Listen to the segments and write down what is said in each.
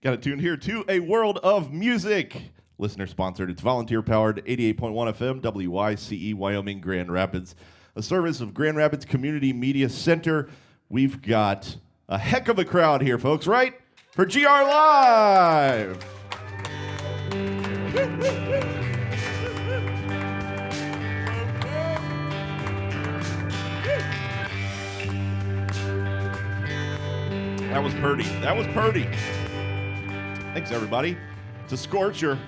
Got it tuned here to a world of music. Listener sponsored. It's volunteer powered. 88.1 FM, WYCE, Wyoming, Grand Rapids. A service of Grand Rapids Community Media Center. We've got a heck of a crowd here, folks, right? For GRLive. That was purty. That was purty. Thanks, everybody. It's a scorcher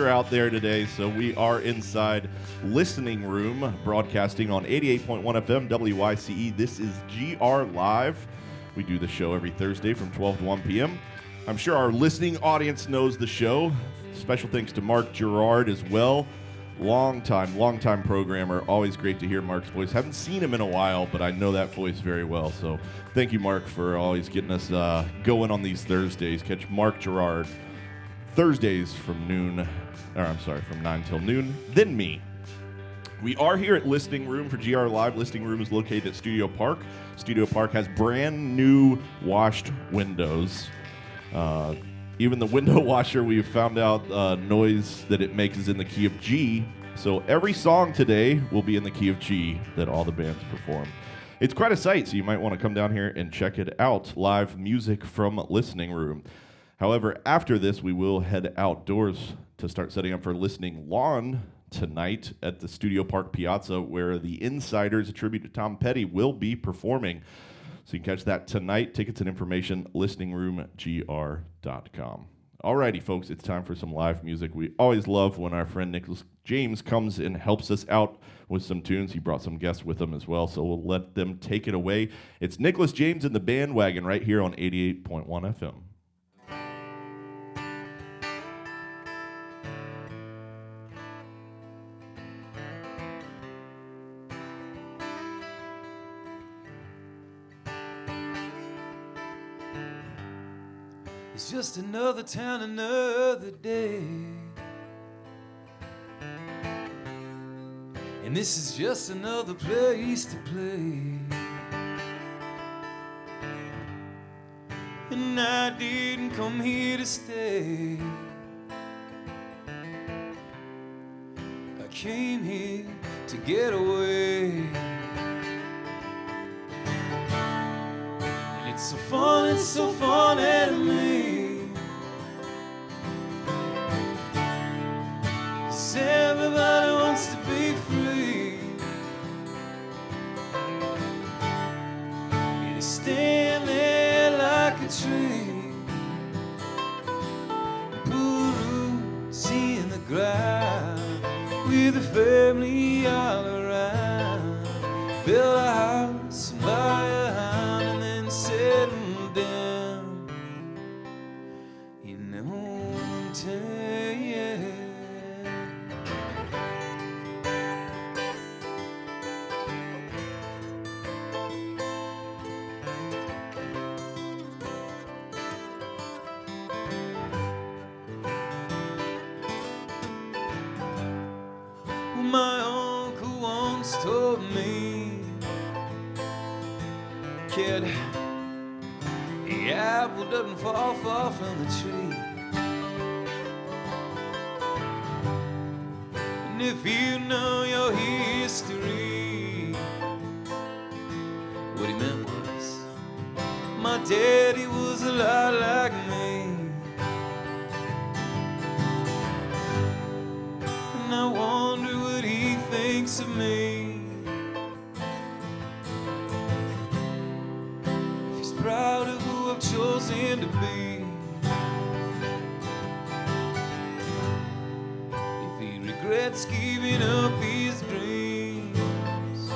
out there today, so we are inside Listening Room, broadcasting on 88.1 FM WYCE. This is GRLive. We do the show every Thursday from 12 to 1 p.m. I'm sure our listening audience knows the show. Special thanks to Mark Gerard as well. Long time programmer. Always great to hear Mark's voice. Haven't seen him in a while, but I know that voice very well. So thank you, Mark, for always getting us going on these Thursdays. Catch Mark Gerard Thursdays from 9 till noon. Then me. We are here at Listening Room for GRLive. Listening Room is located at Studio Park. Studio Park has brand new washed windows. Even the window washer, we've found out noise that it makes is in the key of G. So every song today will be in the key of G that all the bands perform. It's quite a sight, so you might want to come down here and check it out. Live music from Listening Room. However, after this, we will head outdoors to start setting up for Listening Lawn tonight at the Studio Park Piazza, where the Insiders, a tribute to Tom Petty, will be performing. So you can catch that tonight. Tickets and information, listeningroomgr.com. Alrighty, folks, it's time for some live music. We always love when our friend Nicholas James comes and helps us out with some tunes. He brought some guests with him as well, so we'll let them take it away. It's Nicholas James and the Bandwagon right here on 88.1 FM. It's just another town, another day. And this is just another place to play. And I didn't come here to stay. I came here to get away. And it's so fun at me. Everybody wants to be free. You stand there like a tree, put roots in the ground, with a family all around. Build a house and buy a house and then settle down. You know I'm telling you. My uncle once told me, kid, the apple doesn't fall far from the tree. And if you know your history, what he meant was, my daddy was a lot like me. And I wonder what he thinks of me. If he's proud of who I've chosen to be. If he regrets giving up his dreams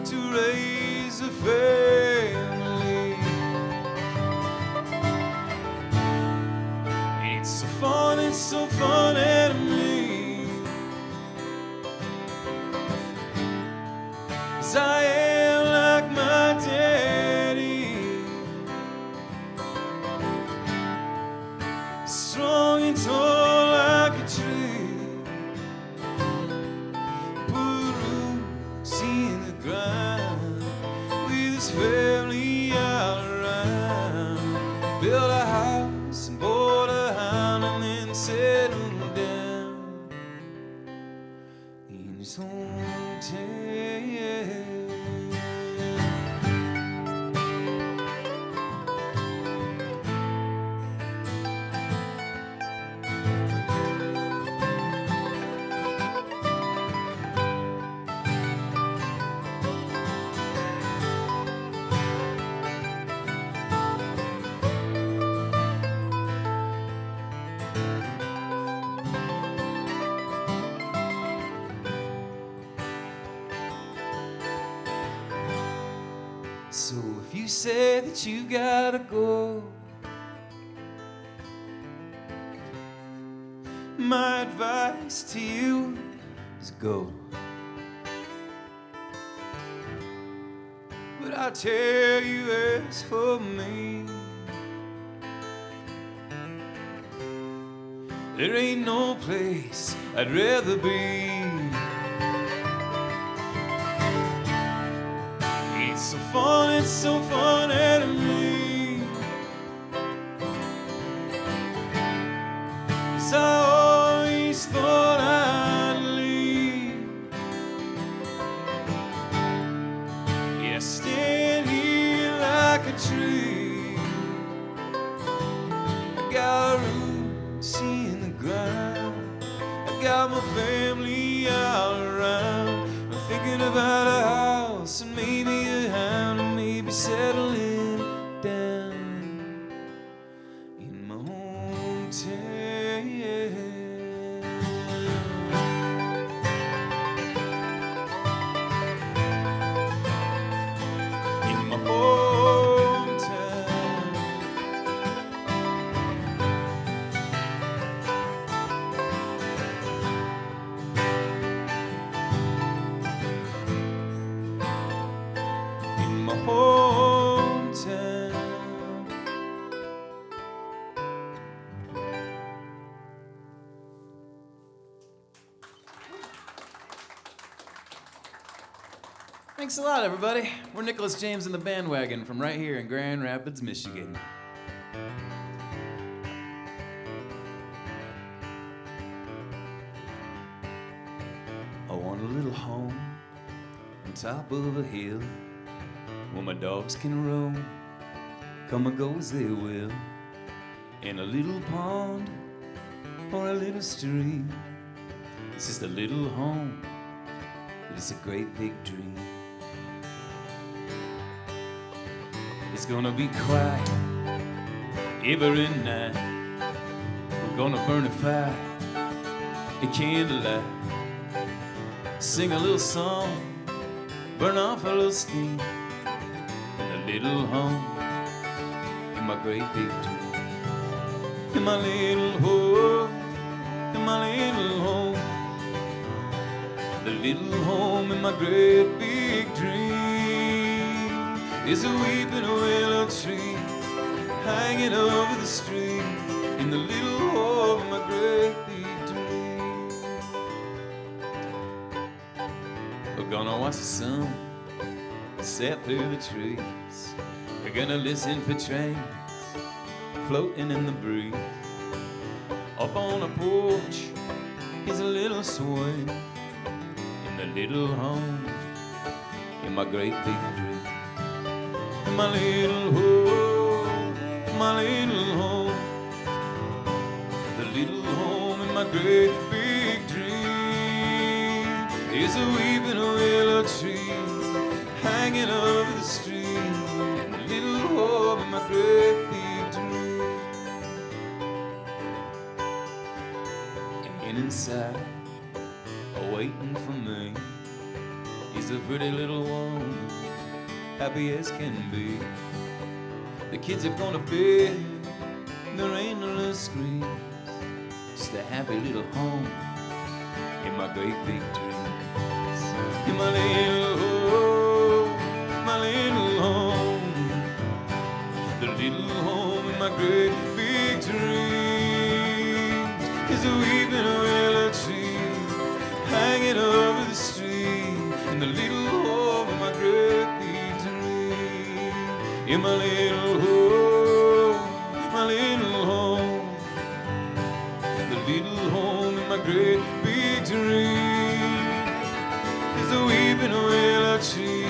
to raise a family. And it's so fun at me, 'cause I am like my daddy, strong and tall like a tree. build a house and board a hound, and then settle down in his hometown. So if you say that you gotta go, my advice to you is go. But I tell you, as for me, there ain't no place I'd rather be. It's so funny to me, 'cause I always thought I'd leave. Yeah, stand here like a tree. I got roots in the ground, I got my family all around. I'm thinking about a house and maybe a hound, and maybe settling down in my hometown. In my hometown. In my hometown. Thanks a lot, everybody. We're Nicholas James and the Bandwagon from right here in Grand Rapids, Michigan. I want a little home on top of a hill where my dogs can roam, come and go as they will, in a little pond or a little stream. It's just a little home, but it's a great big dream. It's gonna be quiet every night. We're gonna burn a fire, a candlelight, sing a little song, burn off a little steam, in a little home, in my great big dream. In my little home, in my little home, the little home in my great big dream. Is a weeping willow tree hanging over the stream, in the little home in my great big dream. We're gonna watch the sun set through the trees. We're gonna listen for trains floating in the breeze. Up on a porch is a little swing, in the little home in my great big dream. In my little home, my little home, the little home in my great big dream. Is a weeping willow tree hanging over the stream, in the little home in my great big dream. And inside, waiting for me, is a pretty little woman, happy as can be. The kids have gone to bed, there ain't no little screams, just a happy little home in my great big dreams. In my little home, my little home, the little home in my great big dreams. Is a weeping willow tree hanging over the stream, in the little home in my great big dream. In my little home, weeping willow tree,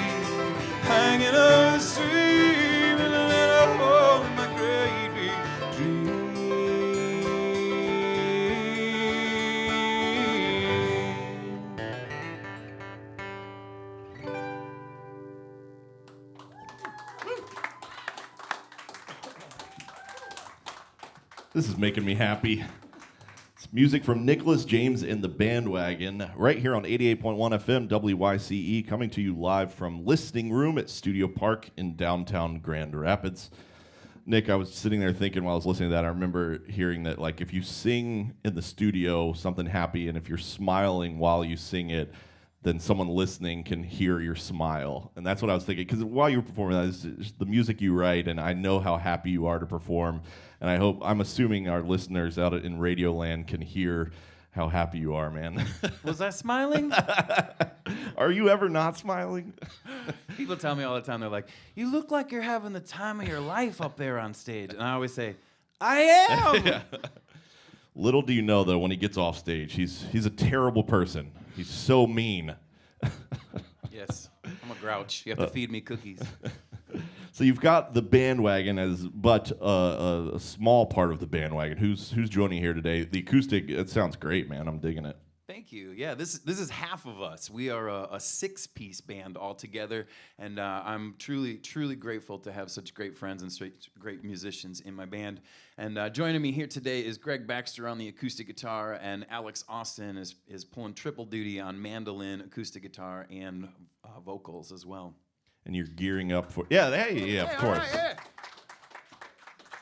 hanging over the stream in a little hole in my great big dream. This is making me happy. It's music from Nicholas James and the Bandwagon, right here on 88.1 FM WYCE, coming to you live from Listening Room at Studio Park in downtown Grand Rapids. Nick, I was sitting there thinking while I was listening to that, I remember hearing that, like, if you sing in the studio something happy, and if you're smiling while you sing it, then someone listening can hear your smile. And that's what I was thinking, because while you were performing that, it's the music you write, and I know how happy you are to perform. And I'm assuming our listeners out in Radio Land can hear how happy you are, man. Was I smiling? Are you ever not smiling? People tell me all the time, they're like, you look like you're having the time of your life up there on stage. And I always say, I am! Yeah. Little do you know, though, when he gets off stage, he's a terrible person. He's so mean. Yes, I'm a grouch. You have to feed me cookies. So you've got the Bandwagon as but a small part of the Bandwagon. Who's joining here today? The acoustic, it sounds great, man. I'm digging it. Thank you. Yeah, this is half of us. We are a 6-piece band all together, and I'm truly grateful to have such great friends and great musicians in my band. And joining me here today is Greg Baxter on the acoustic guitar, and Alex Austin is pulling triple duty on mandolin, acoustic guitar, and vocals as well. And you're gearing up for of course. Right, yeah.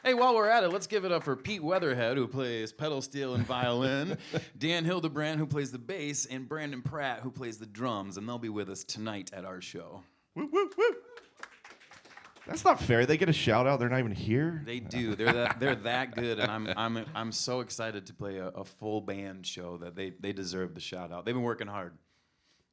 Hey, while we're at it, let's give it up for Pete Weatherhead, who plays pedal steel and violin, Dan Hildebrand, who plays the bass, and Brandon Pratt, who plays the drums, and they'll be with us tonight at our show. Woo, woo, woo. That's not fair. They get a shout out. They're not even here. They do. They're that good, and I'm so excited to play a full band show that they deserve the shout out. They've been working hard.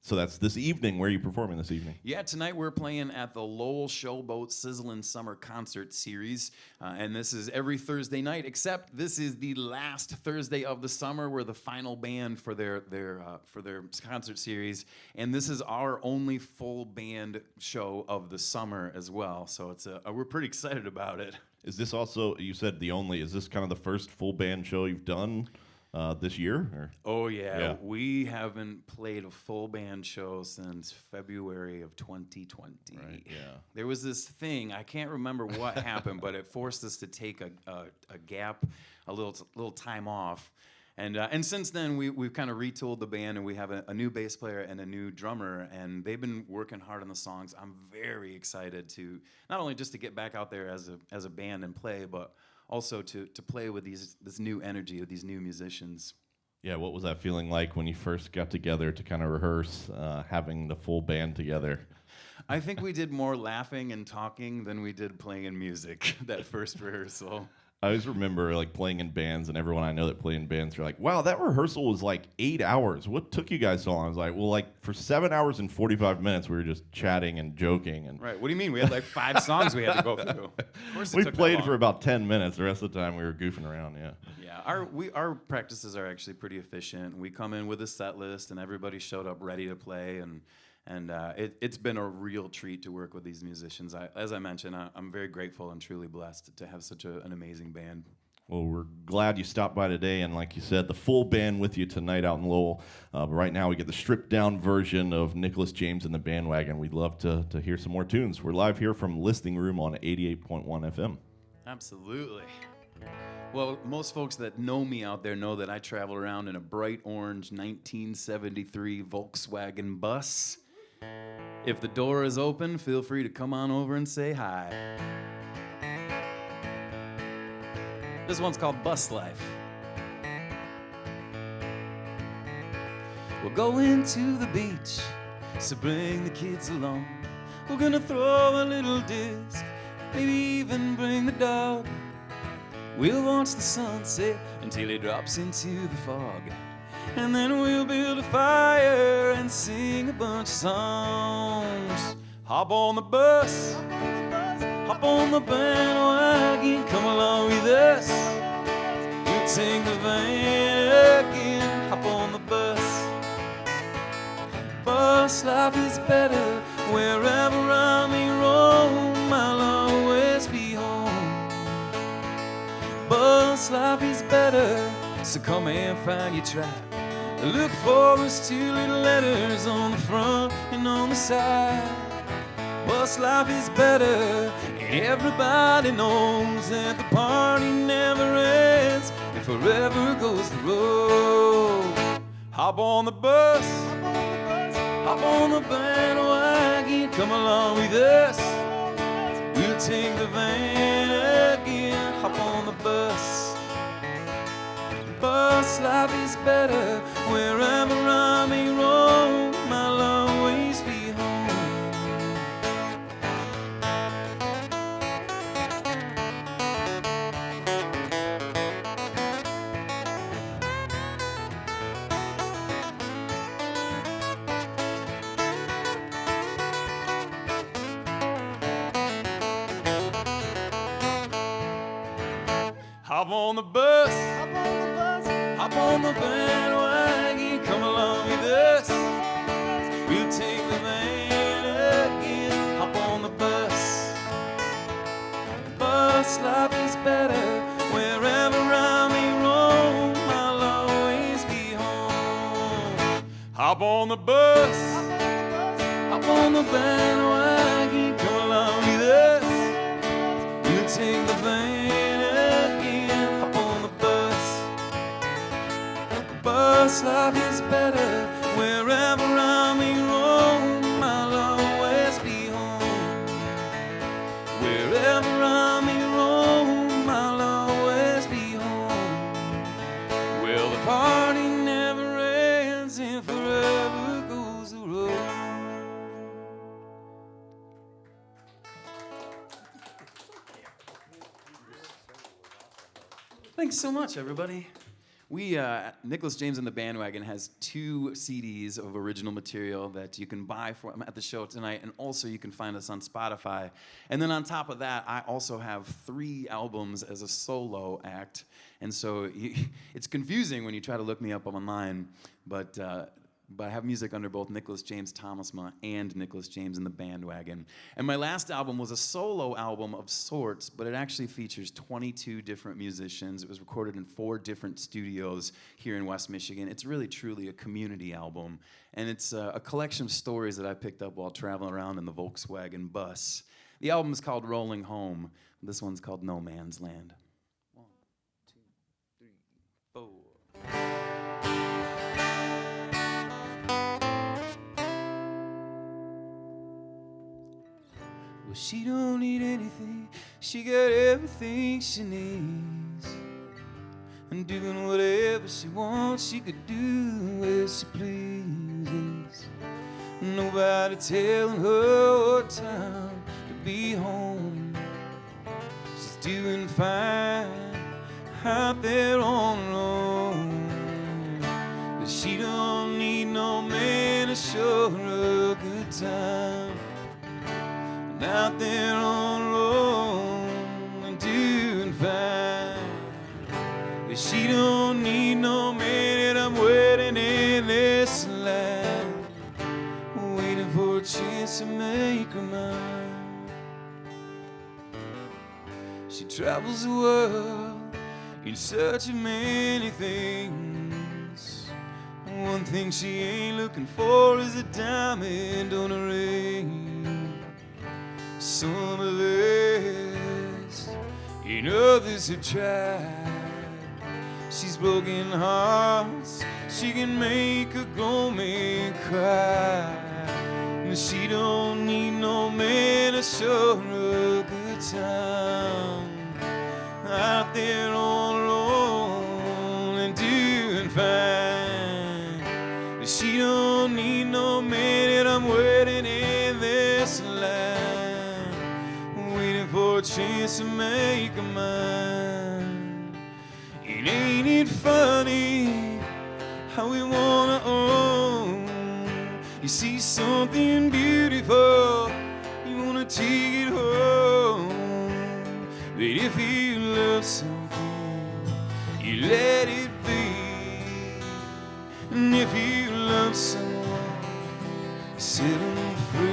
So that's this evening. Where are you performing this evening? Yeah, tonight we're playing at the Lowell Showboat Sizzlin' Summer Concert Series. And this is every Thursday night, except this is the last Thursday of the summer. We're the final band for their concert series. And this is our only full band show of the summer as well. So we're pretty excited about it. Is this also, you said is this kind of the first full band show you've done? This year? Or? Oh, yeah. We haven't played a full band show since February of 2020. Right, yeah. There was this thing, I can't remember what happened, but it forced us to take a gap, a little time off. And since then, we've kind of retooled the band, and we have a new bass player and a new drummer, and they've been working hard on the songs. I'm very excited to, not only just to get back out there as a band and play, but also to play with this new energy with these new musicians. Yeah, what was that feeling like when you first got together to kind of rehearse having the full band together? I think we did more laughing and talking than we did playing in music that first rehearsal. I always remember like playing in bands, and everyone I know that play in bands are like, wow, that rehearsal was like 8 hours. What took you guys so long? I was like, well, like for 7 hours and 45 minutes, we were just chatting and joking. And right. What do you mean? We had like 5 songs we had to go through. Of course we played for about 10 minutes. The rest of the time we were goofing around, yeah. Yeah, our practices are actually pretty efficient. We come in with a set list, and everybody showed up ready to play, and it's been a real treat to work with these musicians. As I mentioned, I'm very grateful and truly blessed to have such an amazing band. Well, we're glad you stopped by today, and like you said, the full band with you tonight out in Lowell. But right now we get the stripped-down version of Nicholas James and the Bandwagon. We'd love to hear some more tunes. We're live here from Listening Room on 88.1 FM. Absolutely. Well, most folks that know me out there know that I travel around in a bright orange 1973 Volkswagen bus. If the door is open, feel free to come on over and say hi. This one's called Bus Life. We're going to the beach, so bring the kids along. We're gonna throw a little disc, maybe even bring the dog. We'll watch the sunset until it drops into the fog. And then we'll build a fire and sing a bunch of songs. Hop on the bus, hop on the bandwagon, come along with us. We'll take the van again, hop on the bus. Bus life is better. Wherever I may roam, I'll always be home. Bus life is better, so come and find your tribe. Look for us 2 little letters on the front and on the side. Bus life is better, and everybody knows that the party never ends, and forever goes the road. Hop on the bus, hop on the bandwagon, come along with us. We'll take the van again. Hop on the bus. Bus life is better. Wherever I may roam, I'll always be home. Hop on the bus, hop on the bandwagon, come along with us. We'll take the van again. Hop on the bus. Bus life is better. Wherever I may roam, I'll always be home. Hop on the bus, hop on the bandwagon, come along with us. We'll take the van. Bus life is better. Wherever I may roam, I'll always be home. Wherever I may roam, I'll always be home. Well, the party never ends, and forever goes the road. Thanks so much, everybody. Nicholas James and the Bandwagon has 2 CDs of original material that you can buy at the show tonight, and also you can find us on Spotify. And then on top of that, I also have 3 albums as a solo act, and so it's confusing when you try to look me up online, but I have music under both Nicholas James Thomasma and Nicholas James and the Bandwagon. And my last album was a solo album of sorts, but it actually features 22 different musicians. It was recorded in 4 different studios here in West Michigan. It's really, truly a community album. And it's a collection of stories that I picked up while traveling around in the Volkswagen bus. The album is called Rolling Home. This one's called No Man's Land. 1, 2, 3, 4. Well, she don't need anything, she got everything she needs. And doing whatever she wants, she could do as she pleases. Nobody telling her what time to be home. She's doing fine out there on her own. But she don't need no man to show her a good time. Out there on her own and doing fine. But she don't need no man, and I'm waiting in this line, waiting for a chance to make her mine. She travels the world in search of many things. One thing she ain't looking for is a diamond on a ring. Some of us and others have tried. She's broken hearts, she can make a grown man cry. But she don't need no man to show her a good time. Out there on her own and doing fine. But she don't need no man, and I'm waiting in this line, waiting for a chance to make her mine. And ain't it funny how we wanna own? You see something beautiful, you wanna take it home. But if you love something, you let it be. And if you love someone, setting free.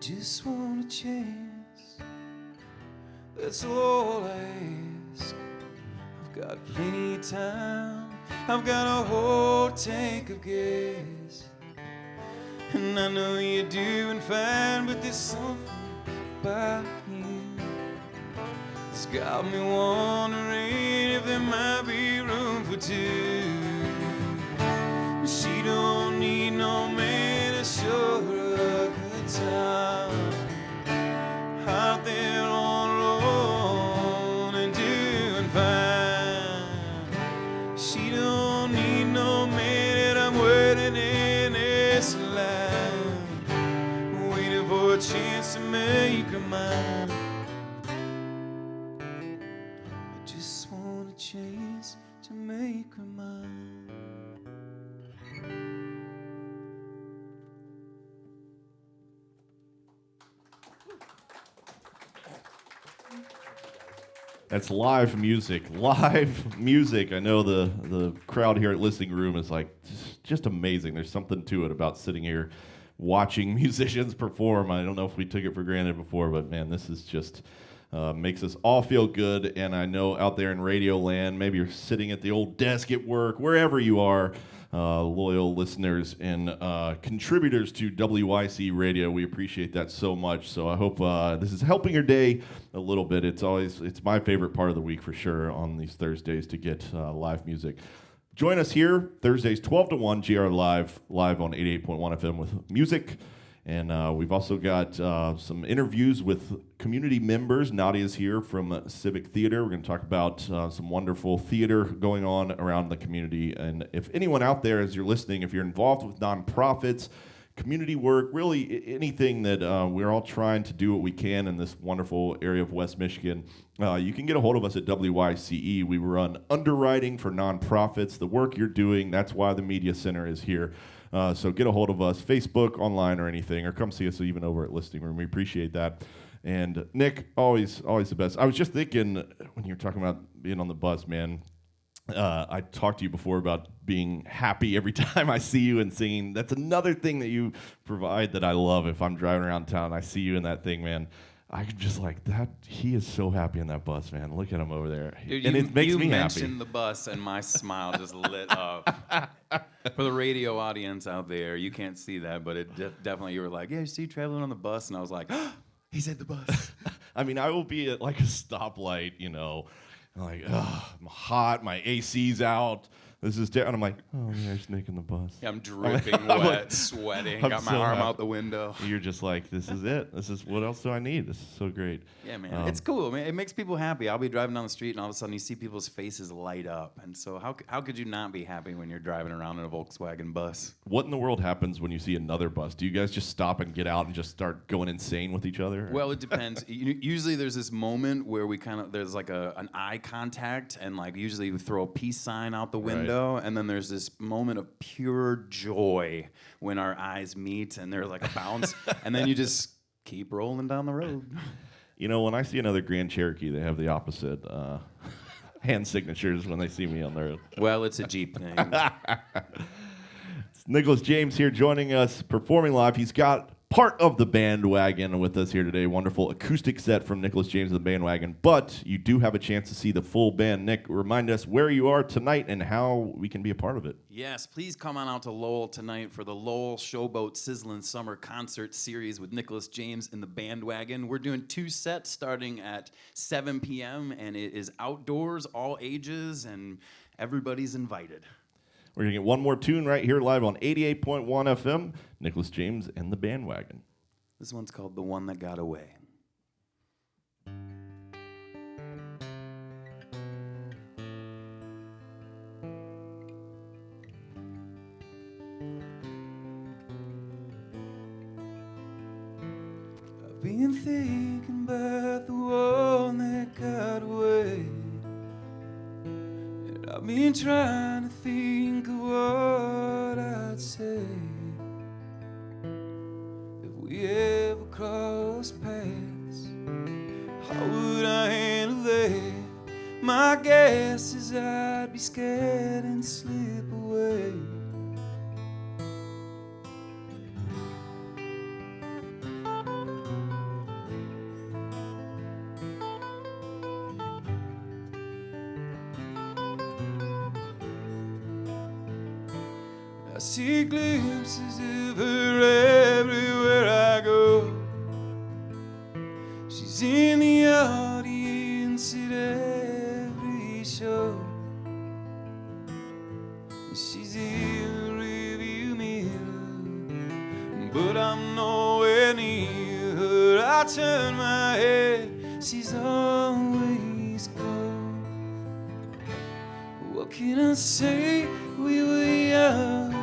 Just want a chance, that's all I ask. I've got plenty of time, I've got a whole tank of gas. And I know you're doing fine, but there's something about you that's got me wondering if there might be room for two. She don't need no man to show her a good time out there on her own and doing fine. She don't need no man that I'm waiting in this line, waiting for a chance to make her mine. I just want a chance to make her mine. That's live music. Live music. I know the crowd here at Listening Room is like just amazing. There's something to it about sitting here watching musicians perform. I don't know if we took it for granted before, but man, this is just makes us all feel good. And I know out there in radio land, maybe you're sitting at the old desk at work, wherever you are, loyal listeners and contributors to WYC Radio. We appreciate that so much. So I hope this is helping your day a little bit. It's my favorite part of the week for sure on these Thursdays to get live music. Join us here Thursdays 12 to 1, GRLive, live on 88.1 FM with music. And we've also got some interviews with community members. Nadia's here from Civic Theatre. We're going to talk about some wonderful theater going on around the community. And if anyone out there, as you're listening, if you're involved with nonprofits, community work, really anything that we're all trying to do what we can in this wonderful area of West Michigan, you can get a hold of us at WYCE. We run underwriting for nonprofits. The work you're doing, that's why the Media Center is here. So get a hold of us, Facebook, online, or anything, or come see us even over at Listening Room. We appreciate that. And Nick, always the best. I was just thinking when you were talking about being on the bus, man, I talked to you before about being happy every time I see you and singing. That's another thing that you provide that I love. If I'm driving around town and I see you in that thing, man, I can just like that. He is so happy in that bus, man. Look at him over there. Dude, and it makes me happy. You mentioned the bus, and my smile just lit up. For the radio audience out there, you can't see that, but it definitely, you were like, yeah, you see you traveling on the bus? And I was like, oh, he's at the bus. I mean, I will be at like a stoplight, you know, like, I'm hot, my AC's out. This is and I'm like, oh, there's Nick in the bus. Yeah, I'm dripping wet, sweating, got my arm out the window. You're just like, this is it. This is, what else do I need? This is so great. Yeah, man. It's cool, man. It makes people happy. I'll be driving down the street, and all of a sudden you see people's faces light up. And so how could you not be happy when you're driving around in a Volkswagen bus? What in the world happens when you see another bus? Do you guys just stop and get out and just start going insane with each other? Well, it depends. Usually there's this moment where there's like an eye contact, and like usually we throw a peace sign out the window, and then there's this moment of pure joy when our eyes meet, and there's like a bounce, and then you just keep rolling down the road. You know, when I see another Grand Cherokee, they have the opposite hand signatures when they see me on the road. Well, it's a Jeep thing. It's Nicholas James here joining us, performing live. He's got part of the Bandwagon with us here today. Wonderful acoustic set from Nicholas James of the Bandwagon. But you do have a chance to see the full band. Nick, remind us where you are tonight and how we can be a part of it. Yes, please come on out to Lowell tonight for the Lowell Showboat Sizzlin' Summer Concert Series with Nicholas James and the Bandwagon. We're doing 2 sets starting at 7 p.m., and it is outdoors, all ages, and everybody's invited. We're going to get one more tune right here live on 88.1 FM, Nicholas James and the Bandwagon. This one's called The One That Got Away. been thinking about the one that got away. And I've been trying to think of what I'd say if we ever cross paths. How would I handle that? My guess is I'd be scared and slip away. I see glimpses of her everywhere I go. She's in the audience at every show. She's in the rearview mirror, but I'm nowhere near her. I turn my head, she's always gone. What can I say? We were young.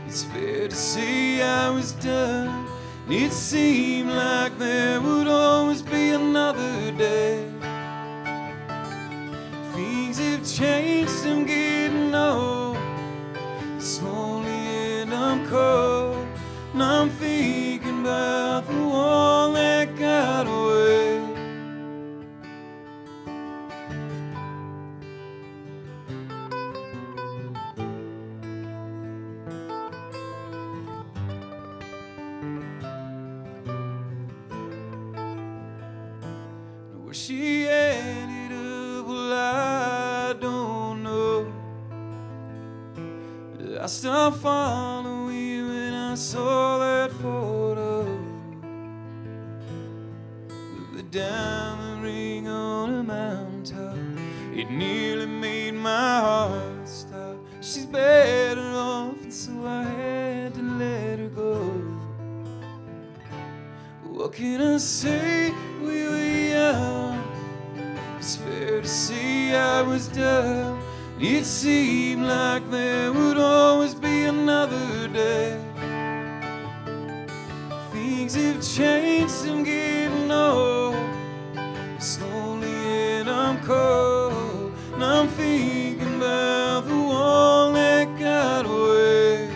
It's fair to say I was done. It seemed like there would always be another day. Things have changed, I'm getting old. It's lonely and I'm cold, and I'm thinking about the one that got away. Where she ended up, well, I don't know. I stopped following you when I saw that photo with the diamond ring on a mountaintop. It nearly made my heart stop. She's better off, and so I had to let her go. What can I say? We were young. It's fair to say I was done. It seemed like there would always be another day. Things have changed, I'm getting old. It's lonely and I'm cold, and I'm thinking about the one that got away.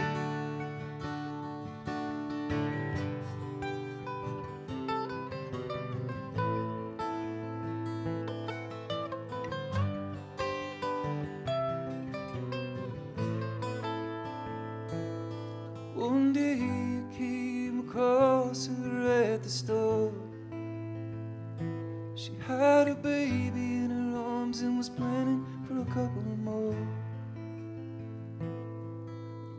One day I came across her at the store. She had a baby in her arms and was planning for a couple more.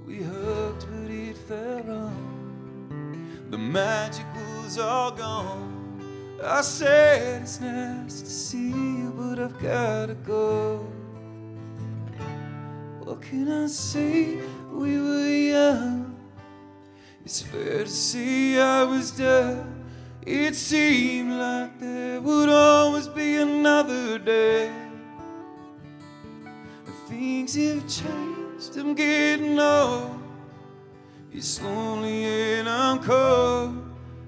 We hugged, but it felt wrong. The magic was all gone. I said, it's nice to see you, but I've gotta go. What can I say? We were young. It's fair to say I was done. It seemed like there would always be another day. Things have changed, I'm getting old. It's lonely and I'm cold.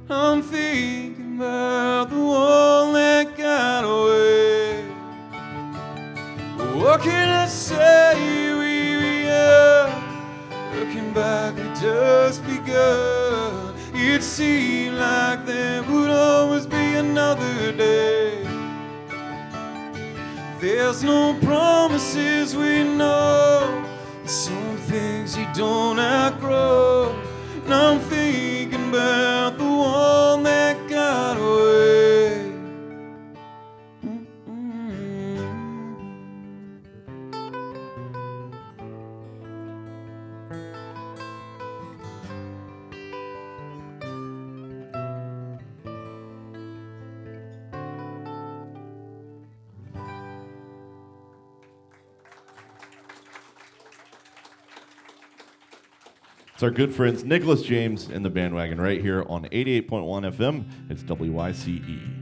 I'm thinking about the one that got away. What can I say? We were young. Looking back, we just begun. It seemed like there would always be another day. There's no promises, we know. Some things you don't outgrow. And I'm thinking about the one that got away. It's our good friends Nicholas James and the Bandwagon right here on 88.1 FM. It's WYCE.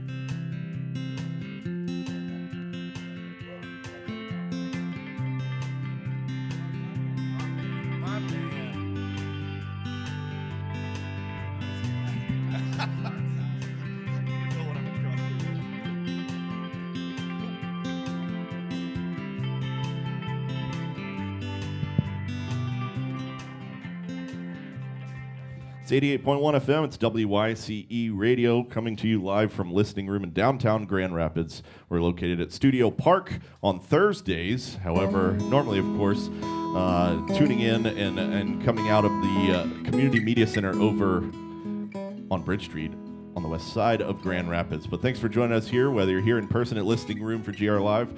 It's 88.1 FM. It's WYCE Radio coming to you live from Listening Room in downtown Grand Rapids. We're located at Studio Park on Thursdays. However, normally, of course, tuning in and coming out of the Community Media Center over on Bridge Street on the west side of Grand Rapids. But thanks for joining us here, whether you're here in person at Listening Room for GRLive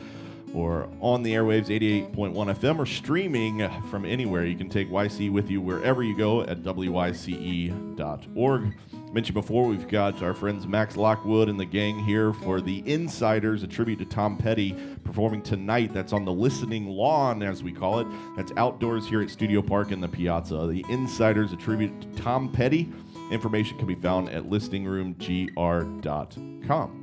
or on the airwaves 88.1 FM or streaming from anywhere. You can take YC with you wherever you go at wyce.org. Mentioned before, we've got our friends Max Lockwood and the gang here for the Insiders, a tribute to Tom Petty, performing tonight. That's on the listening lawn, as we call it. That's outdoors here at Studio Park in the Piazza. The Insiders, a tribute to Tom Petty. Information can be found at listingroomgr.com.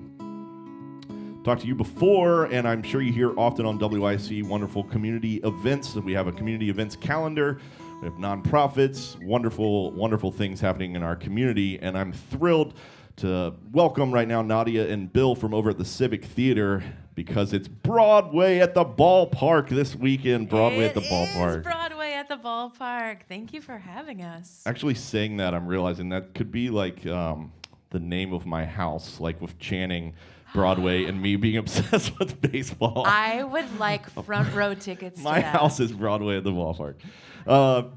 Talked to you before, and I'm sure you hear often on WIC wonderful community events. We have a community events calendar. We have nonprofits, wonderful things happening in our community, and I'm thrilled to welcome right now Nadia and Bill from over at the Civic Theatre because it's Broadway at the Ballpark this weekend. Broadway at the Ballpark. It is Broadway at the Ballpark. Thank you for having us. Actually saying that, I'm realizing that could be like the name of my house, like with Channing Broadway and me being obsessed with baseball. I would like front row tickets to My that. house is Broadway at the Ballpark.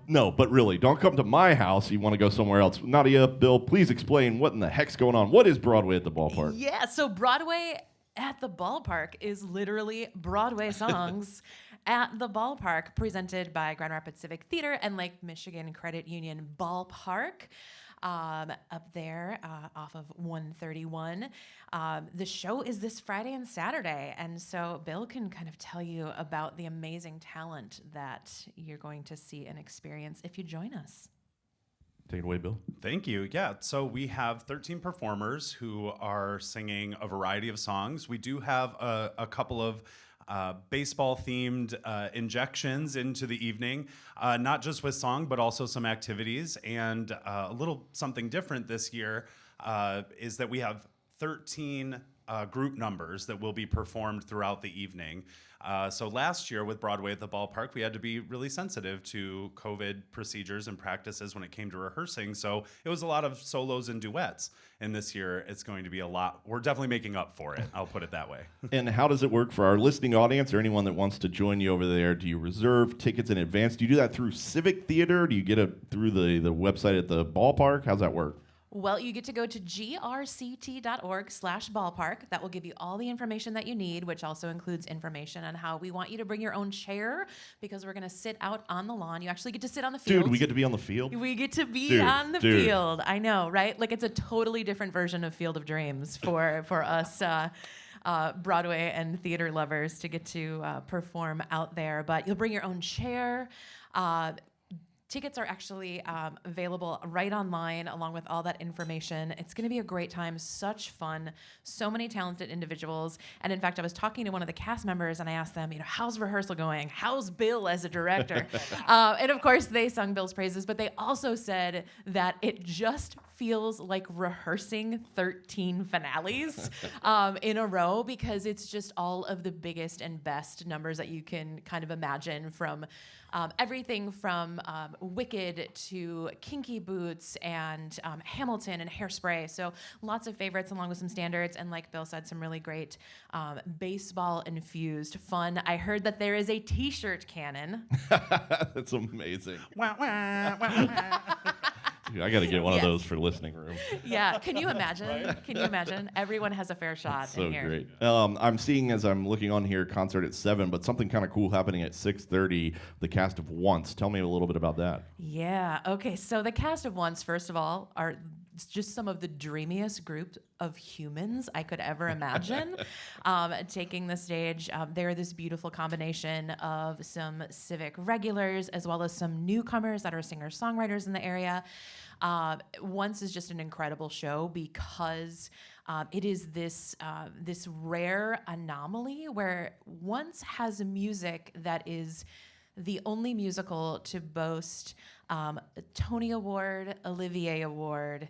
No, but really, don't come to my house. You want to go somewhere else. Nadia, Bill, please explain what in the heck's going on. What is Broadway at the Ballpark? Yeah, so Broadway at the Ballpark is literally Broadway songs at the ballpark, presented by Grand Rapids Civic Theatre and Lake Michigan Credit Union Ballpark. Up there off of 131. The show is this Friday and Saturday, and so Bill can kind of tell you about the amazing talent that you're going to see and experience if you join us. Take it away, Bill. Thank you. Yeah, so we have 13 performers who are singing a variety of songs. We do have a couple of baseball-themed injections into the evening, not just with song, but also some activities. And a little something different this year is that we have 13 group numbers that will be performed throughout the evening. So last year with Broadway at the Ballpark, we had to be really sensitive to COVID procedures and practices when it came to rehearsing. So it was a lot of solos and duets. And this year, it's going to be a lot. We're definitely making up for it. I'll put it that way. And how does it work for our listening audience or anyone that wants to join you over there? Do you reserve tickets in advance? Do you do that through Civic Theatre? Do you get it through the website at the ballpark? How's that work? Well, you get to go to grct.org/ballpark. That will give you all the information that you need, which also includes information on how we want you to bring your own chair because we're going to sit out on the lawn. You actually get to sit on the field. Dude, we get to be on the field? We get to be on the field. I know, right? Like it's a totally different version of Field of Dreams for us Broadway and theater lovers to get to perform out there. But you'll bring your own chair. Tickets are actually available right online along with all that information. It's going to be a great time, such fun, so many talented individuals. And in fact, I was talking to one of the cast members and I asked them, how's rehearsal going? How's Bill as a director? And of course, they sung Bill's praises, but they also said that it just feels like rehearsing 13 finales in a row because it's just all of the biggest and best numbers that you can kind of imagine from everything from Wicked to Kinky Boots and Hamilton and Hairspray. So lots of favorites along with some standards. And like Bill said, some really great baseball-infused fun. I heard that there is a T-shirt cannon. That's amazing. Dude, I got to get one of those for Listening Room. Yeah, can you imagine? Right? Can you imagine? Everyone has a fair shot That's so in here. Great. I'm seeing as I'm looking on here, concert at 7, but something kind of cool happening at 6:30. The cast of Once. Tell me a little bit about that. Yeah. Okay. So the cast of Once, first of all, are just some of the dreamiest group of humans I could ever imagine taking the stage. They're this beautiful combination of some Civic regulars as well as some newcomers that are singer-songwriters in the area. Once is just an incredible show because it is this rare anomaly where Once has music that is the only musical to boast a Tony Award, Olivier Award,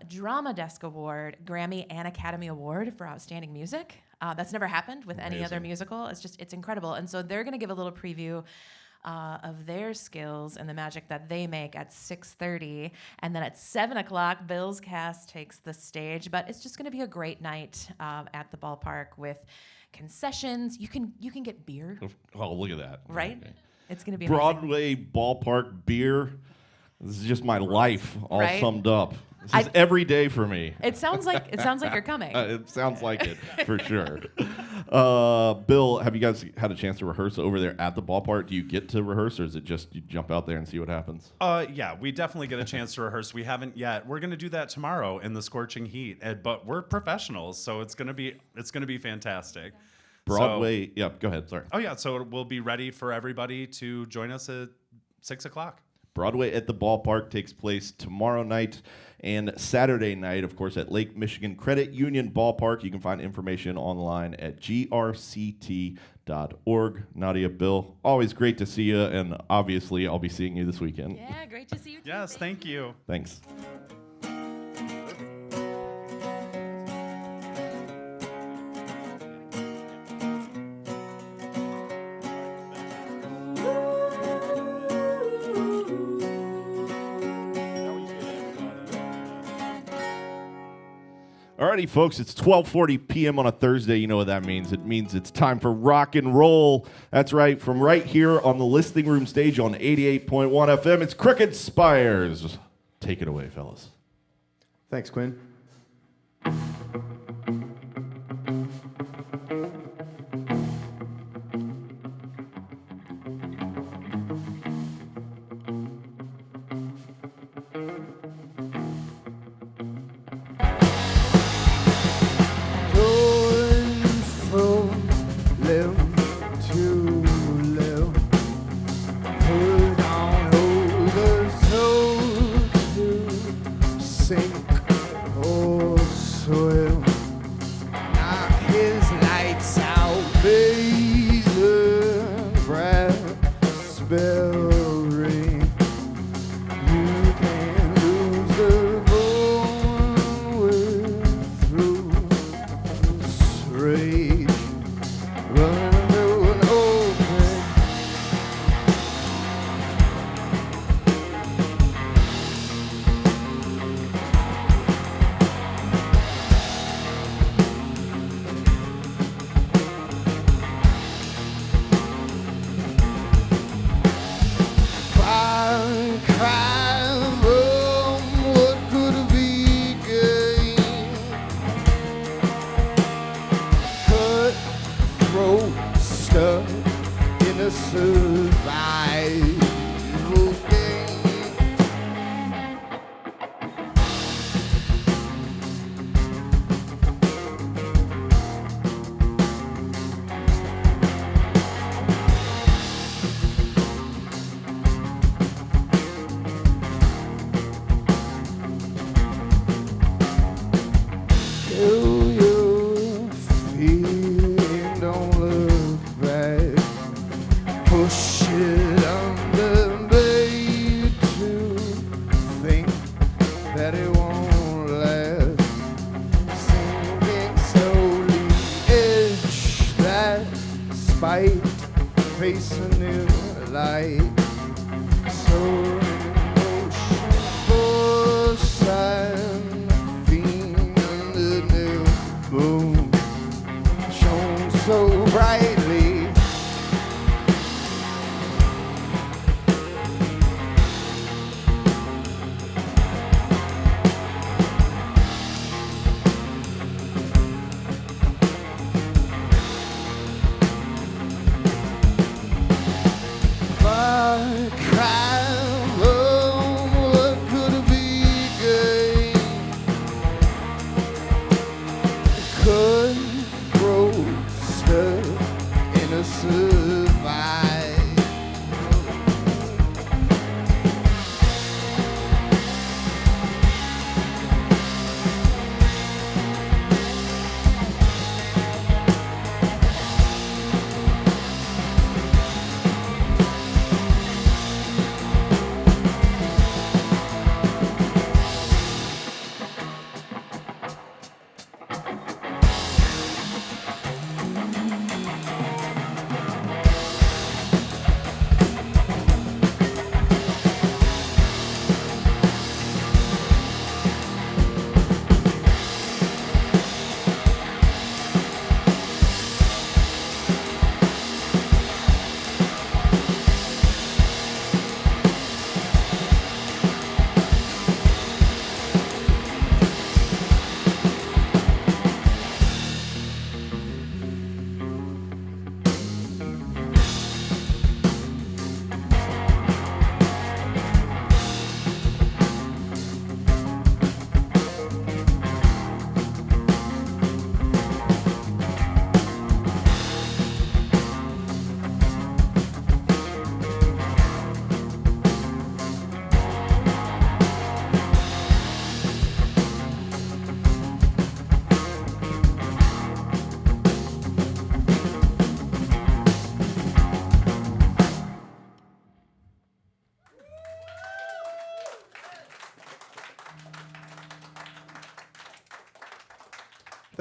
Drama Desk Award, Grammy, and Academy Award for Outstanding Music. That's never happened with any other musical. It's incredible. And so they're going to give a little preview of their skills and the magic that they make at 6:30, and then at 7 o'clock, Bill's cast takes the stage. But it's just going to be a great night at the ballpark with concessions. You can get beer, Oh, look at that. right? Okay. It's going to be amazing. Broadway ballpark beer. This is just my life all Right? summed up. This is every day for me. It sounds like you're coming. It sounds like it, for sure. Bill, have you guys had a chance to rehearse over there at the ballpark? Do you get to rehearse, or is it just you jump out there and see what happens? Yeah, we definitely get a chance to rehearse. We haven't yet. We're going to do that tomorrow in the scorching heat, but we're professionals, so it's going to be fantastic. Broadway, yeah, go ahead, sorry. Oh yeah, so we'll be ready for everybody to join us at 6 o'clock. Broadway at the Ballpark takes place tomorrow night and Saturday night, of course, at Lake Michigan Credit Union Ballpark. You can find information online at grct.org. Nadia, Bill, always great to see you, and obviously I'll be seeing you this weekend. Yeah, great to see you too. Yes, thank you. Thanks. Alrighty, folks, it's 12:40 p.m. on a Thursday. You know what that means. It means it's time for rock and roll. That's right, from right here on the Listening Room stage on 88.1 FM, it's Crooked Spires. Take it away, fellas. Thanks, Quinn.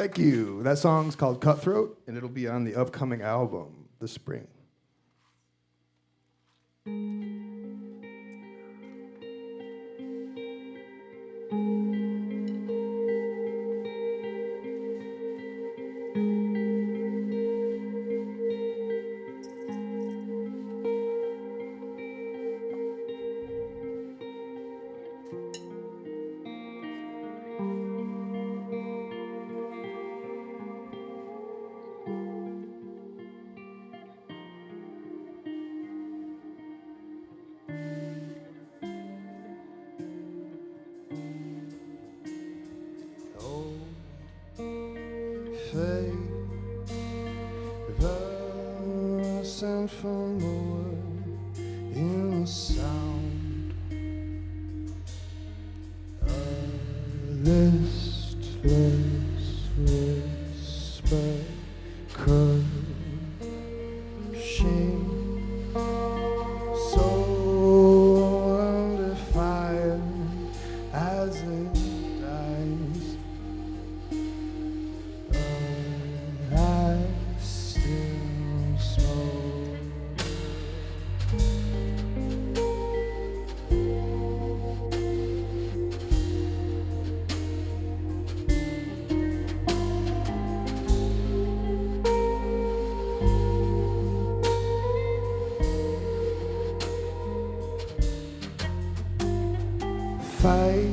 Thank you. That song's called Cutthroat, and it'll be on the upcoming album this spring. From the word in the sound, a listless whisper crushing, so undefined as it dies. I still smoke. Fight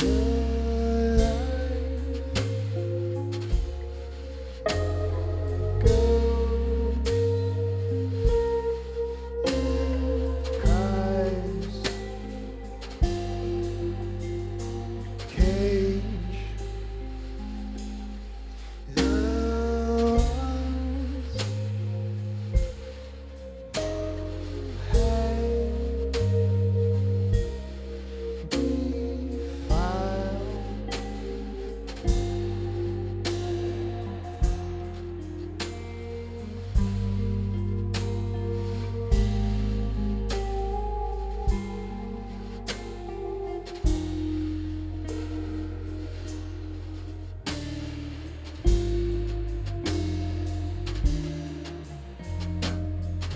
your life, go Christ, cage the ones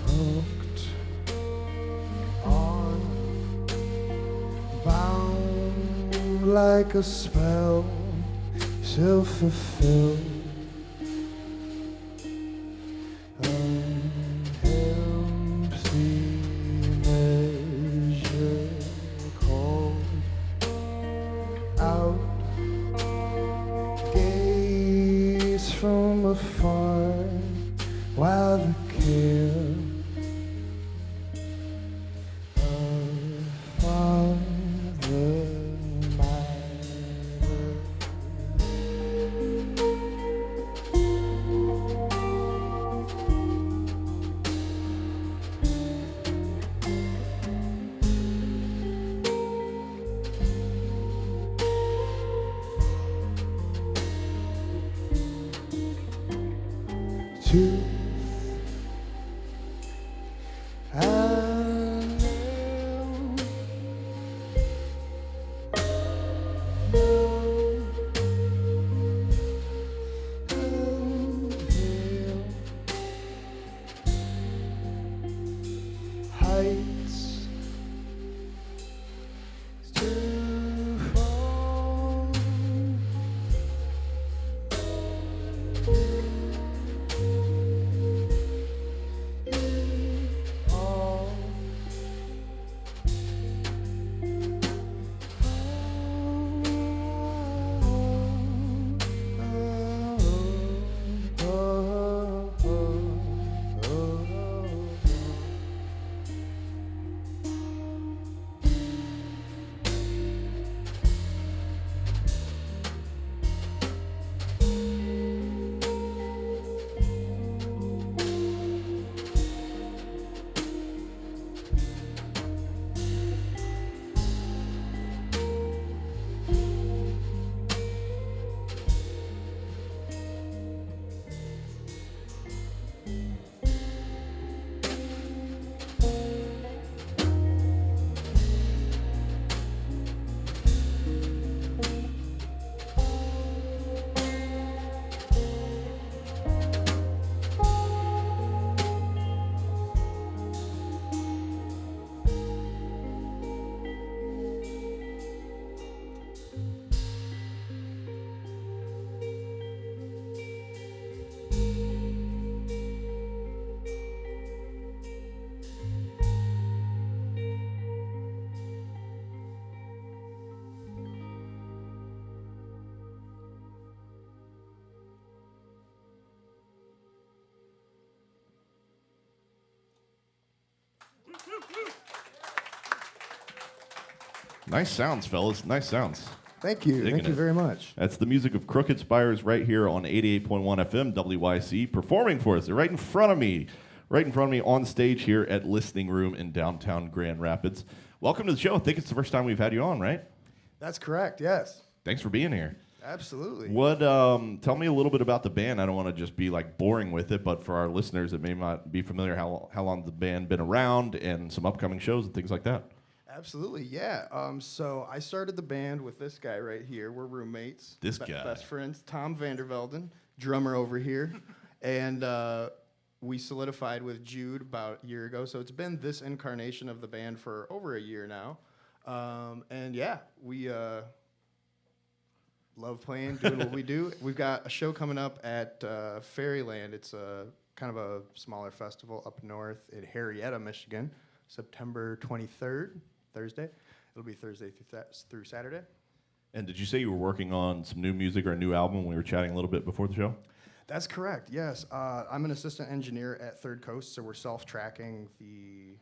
hooked on, bound like a spell, self-fulfilled. Empty measure called out, gaze from afar while the care of Father matters. Tooth and nail, and veil, heights to fall. Nice sounds, fellas. Nice sounds. Thank you. Digging Thank you it. very much. That's the music of Crooked Spires right here on 88.1 FM WYC performing for us. They're right in front of me on stage here at Listening Room in downtown Grand Rapids. Welcome to the show. I think it's the first time we've had you on, right? That's correct, yes. Thanks for being here. Absolutely. What? Tell me a little bit about the band. I don't want to just be like boring with it, but for our listeners that may not be familiar, how long the band been around and some upcoming shows and things like that. Absolutely, yeah. So I started the band with this guy right here. We're roommates. This guy. Best friends. Tom Vandervelden, drummer over here. And we solidified with Jude about a year ago. So it's been this incarnation of the band for over a year now. And yeah, we love playing, doing what we do. We've got a show coming up at Fairyland. It's a kind of a smaller festival up north in Harrietta, Michigan, September 23rd. Thursday. It'll be Thursday through Saturday. And did you say you were working on some new music or a new album when we were chatting a little bit before the show? That's correct, yes. I'm an assistant engineer at Third Coast, so we're self-tracking the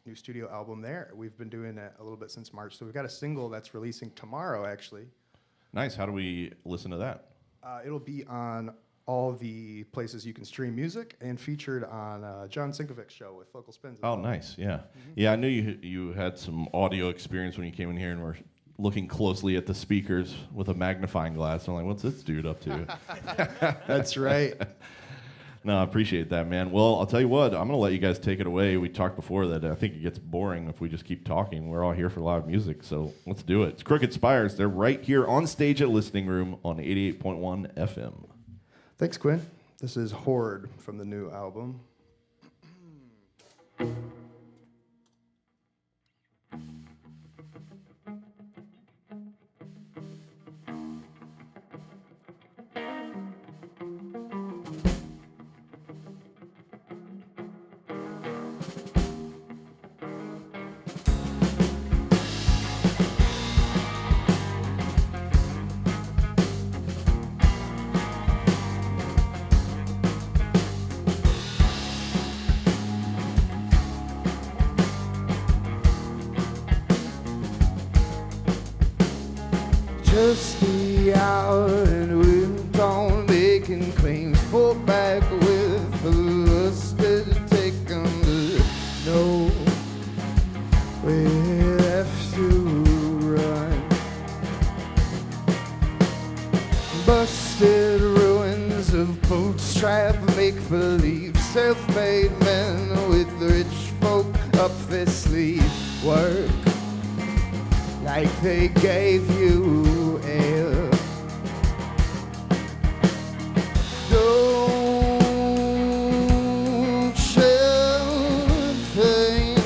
new studio album there. We've been doing it a little bit since March, so we've got a single that's releasing tomorrow, actually. Nice. How do we listen to that? It'll be on all the places you can stream music and featured on John Sinkovic's show with Focal Spins. Oh, nice. Yeah. Yeah, I knew you had some audio experience when you came in here and were looking closely at the speakers with a magnifying glass. I'm like, what's this dude up to? That's right. No, I appreciate that, man. Well, I'll tell you what, I'm going to let you guys take it away. We talked before that I think it gets boring if we just keep talking. We're all here for live music, so let's do it. It's Crooked Spires. They're right here on stage at Listening Room on 88.1 FM. Thanks, Quinn. This is Horde from the new album. Just the hour and wind on making claims. Fall back with the lust to take under. No way left to run. Busted ruins of bootstrap make-believe. Self-made men with rich folk up their sleeve. Work like they gave you air. Don't you think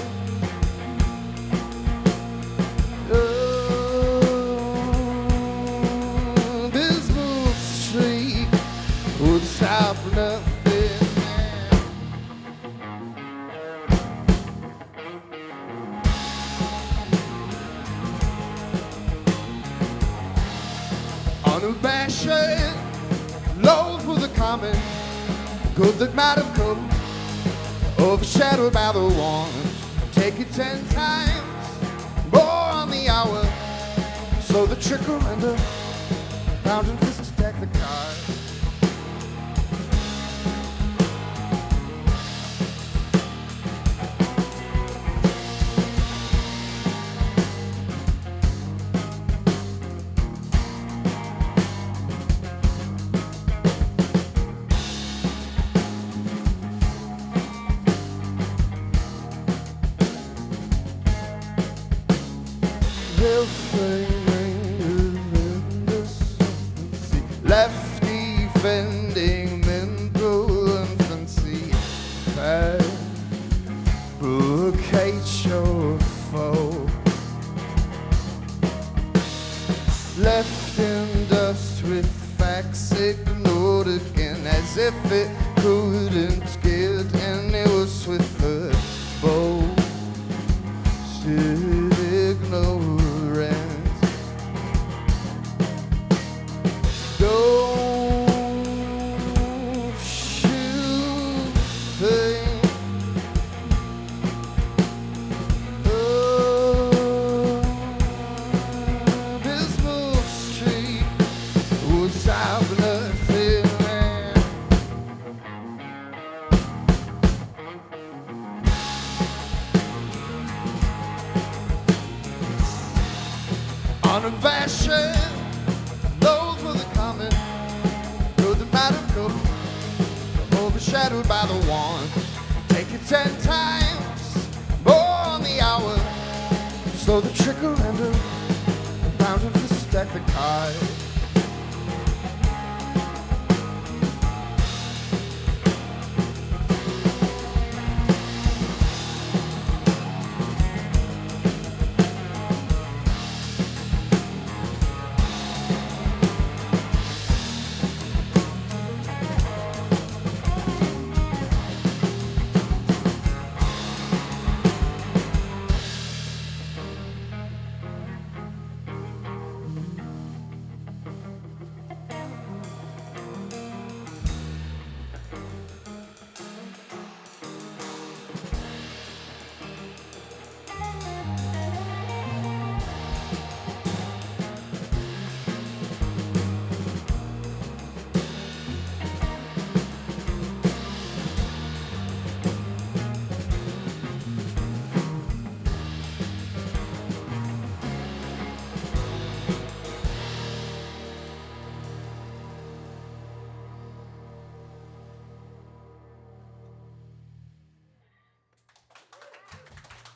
this move streak would stop nothing? Unabashed, loathed for the common good that might have come, overshadowed by the want. Take it 10 times more on the hour, so the trickle and the fountain fist stack the card. Left defending mental infancy. Fabricate your foe. Left in dust with facts ignored again, as if it couldn't get any worse with the bow. Still ignorant. Don't you think overshadowed by the want. Take it 10 times more on the hour. Slow the trickle and a pound of the stack the card.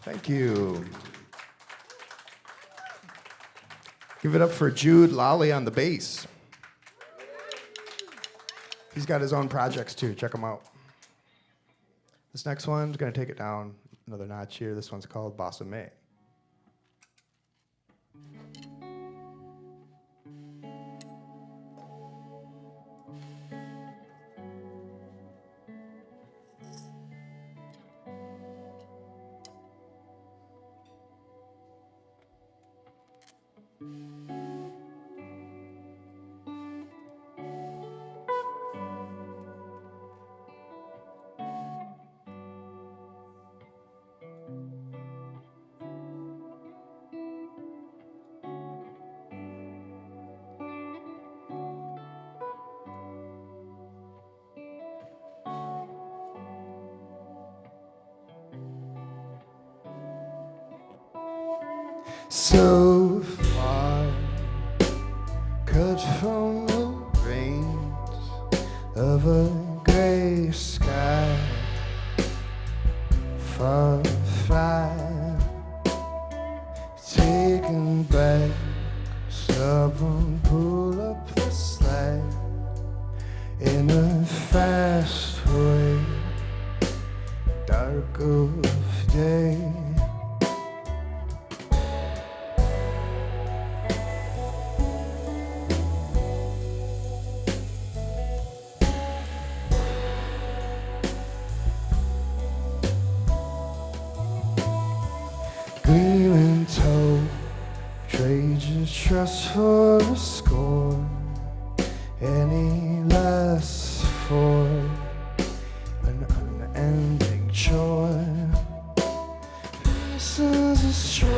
Thank you. Give it up for Jude Lally on the bass. He's got his own projects too. Check them out. This next one's going to take it down another notch here. This one's called Bossa May. So far, cut from the reins of a gray sky, far fly, taken back, someone pull up the slack in a fast way, dark of day. Gleaming toe, trade your trust for a score. Any less for an unending chore. This is a stroll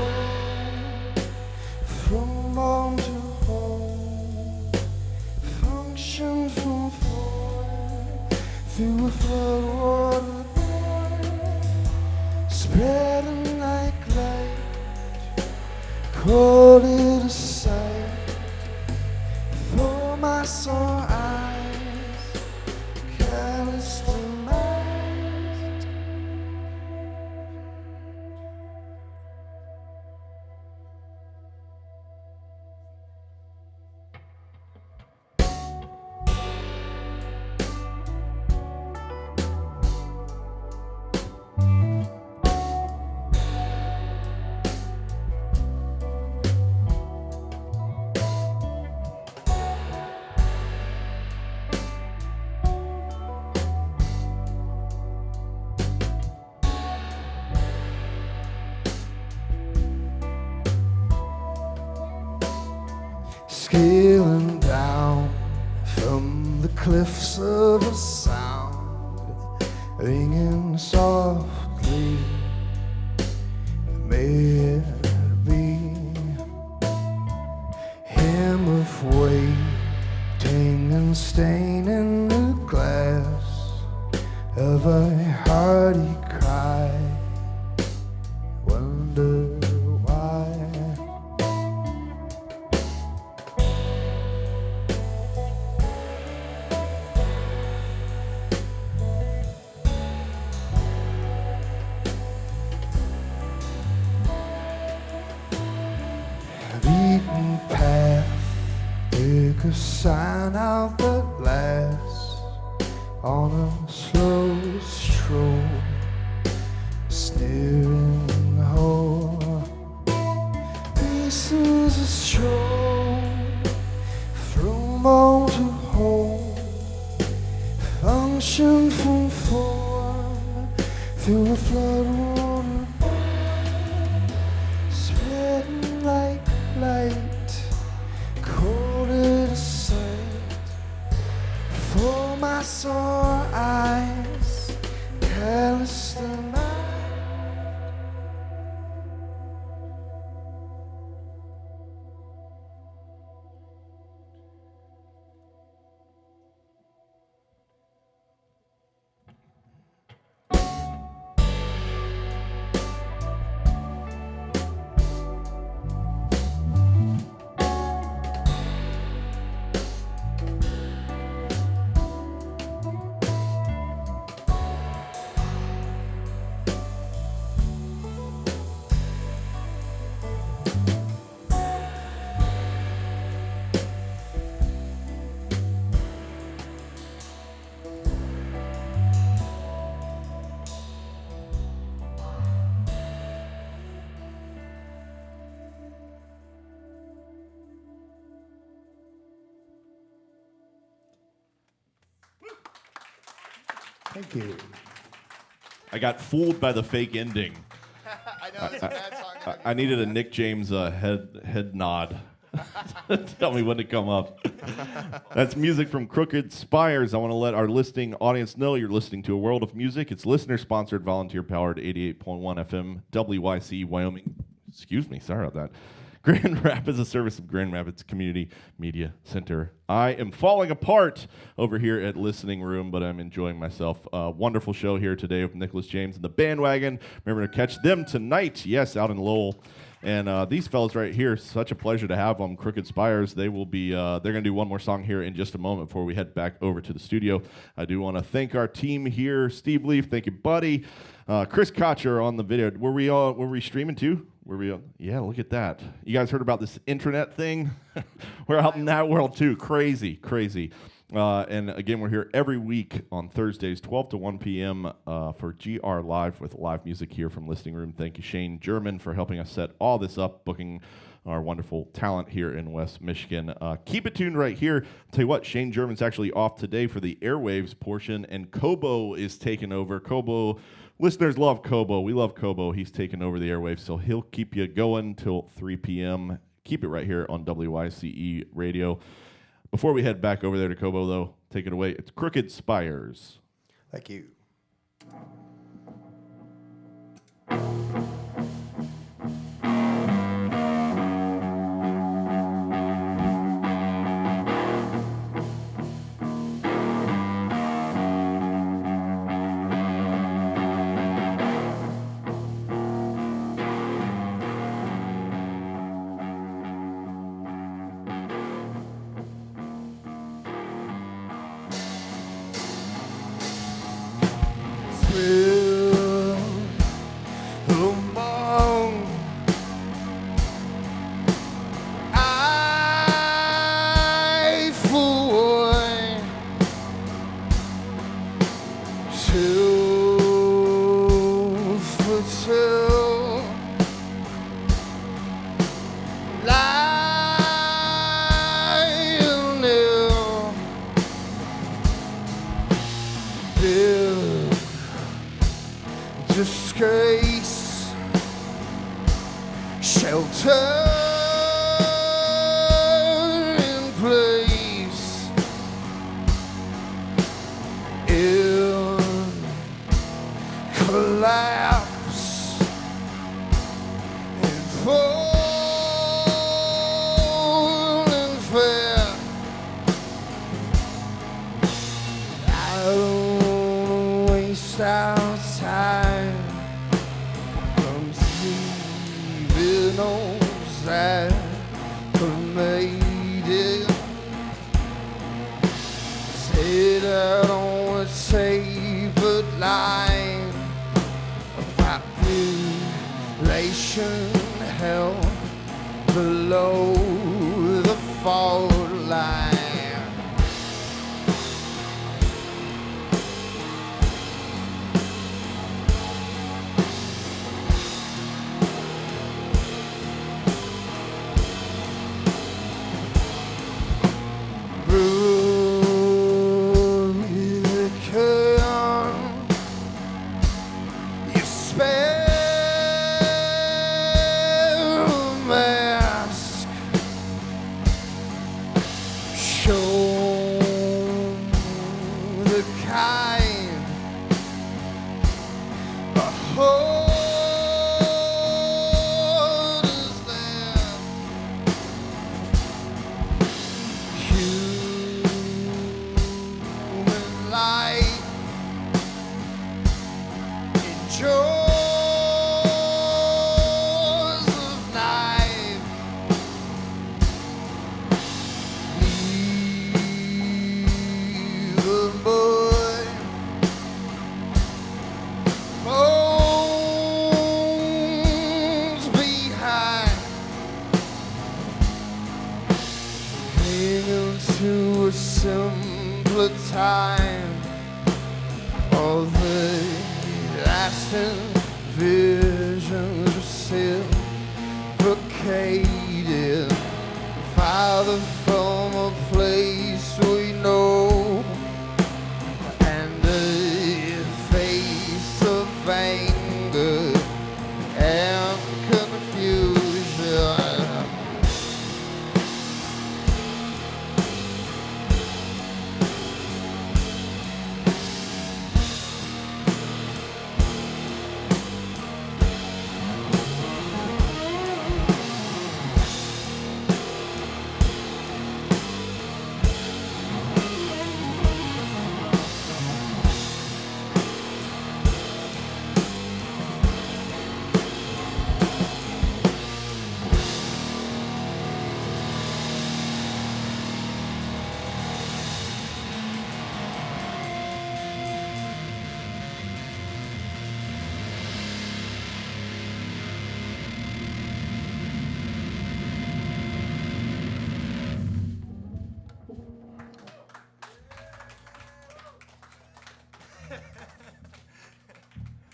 from home to home, function from floor through a floodwater door, spreading like light, call it a sight for my sore eyes, callous demise. Scaling down from the cliffs of a sound, ringing softly, may it be hymn of waiting and staining the glass of a hearty cry. Wonder why. a sign out the glass on a slow stroll, sneering home. This is a stroll from home to home, function from form through a flood water, spreading like light, coated a sight for my sore eyes, callous tonight. Thank you. I got fooled by the fake ending. I know it's a bad song. I needed a Nick James head nod. Tell me when to come up. That's music from Crooked Spires. I want to let our listening audience know you're listening to A World of Music. It's listener-sponsored, volunteer-powered, 88.1 FM, WYC, Wyoming. Excuse me, sorry about that. Grand Rapids, a service of Grand Rapids Community Media Center. I am falling apart over here at Listening Room, but I'm enjoying myself. Wonderful show here today with Nicholas James and the Bandwagon. Remember to catch them tonight, yes, out in Lowell. And these fellas right here, such a pleasure to have them. Crooked Spires, they will be, they're going to do one more song here in just a moment before we head back over to the studio. I do want to thank our team here. Steve Leaf, thank you, buddy. Chris Kocher on the video. Were we streaming too? Yeah, look at that. You guys heard about this intranet thing? We're out in that world too. Crazy. And again, we're here every week on Thursdays, 12 to 1 p.m. For GRLive with live music here from Listening Room. Thank you, Shane German, for helping us set all this up, booking our wonderful talent here in West Michigan. Keep it tuned right here. I'll tell you what, Shane German's actually off today for the airwaves portion, and Kobo is taking over. Kobo, listeners love Kobo. We love Kobo. He's taking over the airwaves, so he'll keep you going till 3 p.m. Keep it right here on WYCE Radio. Before we head back over there to Kobo, though, take it away. It's Crooked Spires. Thank you. Disgrace, shelter in place, in collapse, and falling fair. I don't waste our time. That made it, said out on a tapered line, a population held below the fault line. the kind a hold is there. Human life enjoys of knife. Leave the boy bones behind, clinging to a simpler time of the lasting visions reciprocated, farther from a place we know, and a face of anger and confusion.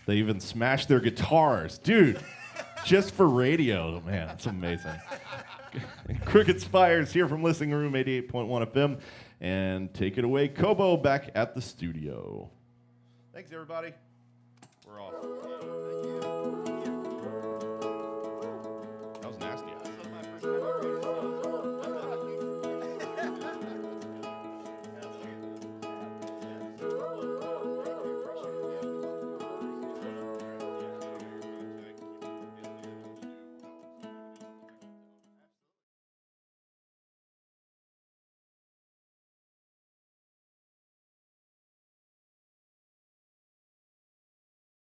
They even smashed their guitars. Dude, just for radio. Man, that's amazing. Crooked Spires here from Listening Room 88.1 FM. And take it away, Kobo, back at the studio. Thanks, everybody. We're off. That was nasty.